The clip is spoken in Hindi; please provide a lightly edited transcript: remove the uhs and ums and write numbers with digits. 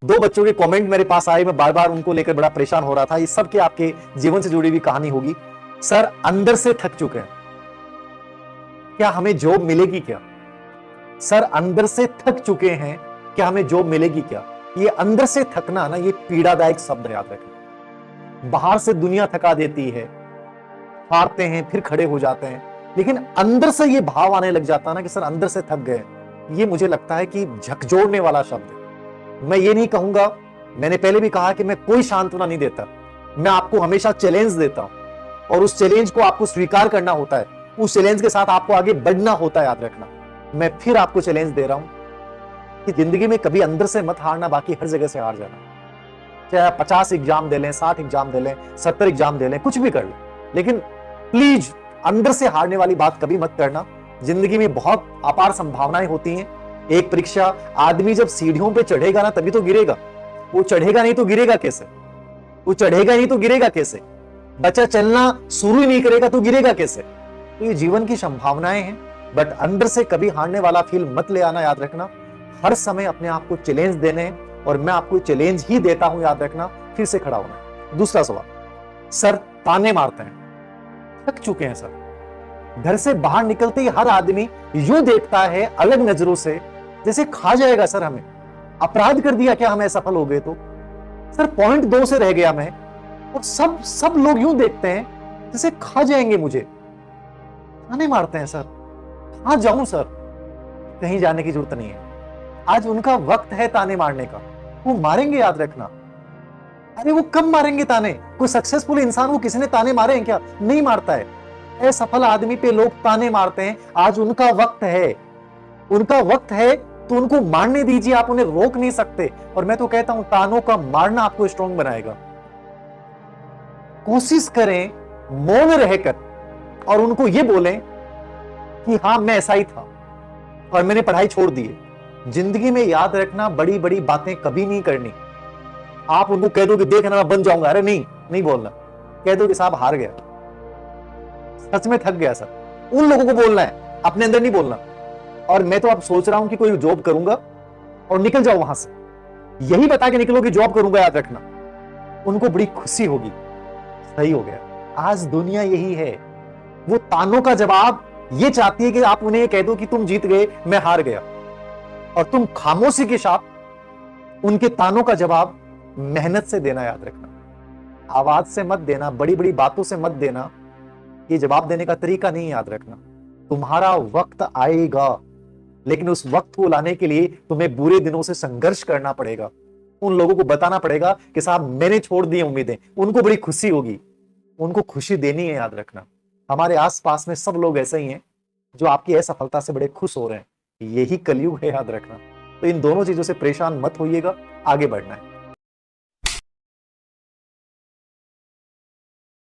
दो बच्चों के कमेंट मेरे पास आए, मैं बार बार उनको लेकर बड़ा परेशान हो रहा था। ये सब के आपके जीवन से जुड़ी हुई कहानी होगी। सर अंदर से थक चुके हैं, क्या हमें जॉब मिलेगी क्या? सर अंदर से थक चुके हैं, क्या हमें जॉब मिलेगी क्या? ये अंदर से थकना ना, ये पीड़ादायक शब्द है, याद रखना। बाहर से दुनिया थका देती है, हारते हैं फिर खड़े हो जाते हैं, लेकिन अंदर से ये भाव आने लग जाता है ना कि सर अंदर से थक गए, ये मुझे लगता है कि झकझोरने वाला शब्द है। मैं ये नहीं कहूंगा, मैंने पहले भी कहा कि मैं कोई सांत्वना नहीं देता, मैं आपको हमेशा चैलेंज देता हूं और उस चैलेंज को आपको स्वीकार करना होता है, उस चैलेंज के साथ आपको आगे बढ़ना होता है, याद रखना। मैं फिर आपको चैलेंज दे रहा हूं कि जिंदगी में कभी अंदर से मत हारना, बाकी हर जगह से हार जाना। चाहे 50 एग्जाम दे लें, 60 एग्जाम दे लें, 70 एग्जाम दे लें, कुछ भी कर लें, लेकिन प्लीज अंदर से हारने वाली बात कभी मत करना। जिंदगी में बहुत अपार संभावनाएं होती हैं। एक परीक्षा, आदमी जब सीढ़ियों पे चढ़ेगा ना तभी तो गिरेगा, वो चढ़ेगा नहीं तो गिरेगा कैसे? वो चढ़ेगा नहीं तो गिरेगा कैसे? बच्चा चलना शुरू ही नहीं करेगा तो गिरेगा कैसे? तो ये जीवन की संभावनाएं हैं, बट अंदर से कभी हारने वाला फील मत ले आना, याद रखना। हर समय अपने आप को चैलेंज देने हैं और मैं आपको चैलेंज ही देता हूं, याद रखना। फिर से खड़ा होना। दूसरा सवाल, सर ताने मारते हैं, थक चुके हैं सर। घर से बाहर निकलते ही हर आदमी यूं देखता है अलग नजरों से, जैसे खा जाएगा सर हमें। अपराध कर दिया क्या हम असफल हो गए तो? सर पॉइंट 2 से रह गया मैं, और सब लोग यूं देखते हैं जैसे खा जाएंगे मुझे। ताने मारते हैं सर, कहां जाऊं सर? कहीं जाने की जरूरत नहीं है, आज उनका वक्त है ताने मारने का। वो मारेंगे, याद रखना। अरे वो कब मारेंगे ताने? कोई सक्सेसफुल इंसान को किसी ने ताने मारे हैं क्या? नहीं मारता है। असफल आदमी पे लोग ताने मारते हैं। आज उनका वक्त है, उनका वक्त है तो उनको मारने दीजिए, आप उन्हें रोक नहीं सकते। और मैं तो कहता हूं तानों का मारना आपको स्ट्रांग बनाएगा। कोशिश करें मौन रहकर और उनको यह बोलें कि हाँ मैं ऐसा ही था और मैंने पढ़ाई छोड़ दी है। जिंदगी में याद रखना, बड़ी बड़ी बातें कभी नहीं करनी। आप उनको कह दो कि देखना मैं बन जाऊंगा, अरे नहीं बोलना। कह दो कि साहब हार गया, सच में थक गया सर। उन लोगों को बोलना है, अपने अंदर नहीं बोलना। और मैं तो अब सोच रहा हूं कि कोई जॉब करूंगा और निकल जाओ वहां से, यही बता के निकलो कि जॉब करूंगा, याद रखना। उनको बड़ी खुशी होगी, सही हो गया। आज दुनिया यही है, वो तानों का जवाब ये चाहती है कि आप उन्हें कह दो कि तुम जीत गए, मैं हार गया। और तुम खामोशी के साथ उनके तानों का जवाब मेहनत से देना, याद रखना। आवाज से मत देना, बड़ी बड़ी बातों से मत देना, ये जवाब देने का तरीका नहीं, याद रखना। तुम्हारा वक्त आएगा, लेकिन उस वक्त को लाने के लिए तुम्हें बुरे दिनों से संघर्ष करना पड़ेगा। उन लोगों को बताना पड़ेगा कि साहब मैंने छोड़ दी उम्मीदें। उनको बड़ी खुशी होगी, उनको खुशी देनी है, याद रखना। हमारे आसपास में सब लोग ऐसे ही हैं जो आपकी असफलता से बड़े खुश हो रहे हैं। यही कलयुग है, याद रखना। तो इन दोनों चीजों से परेशान मत होइएगा, आगे बढ़ना है।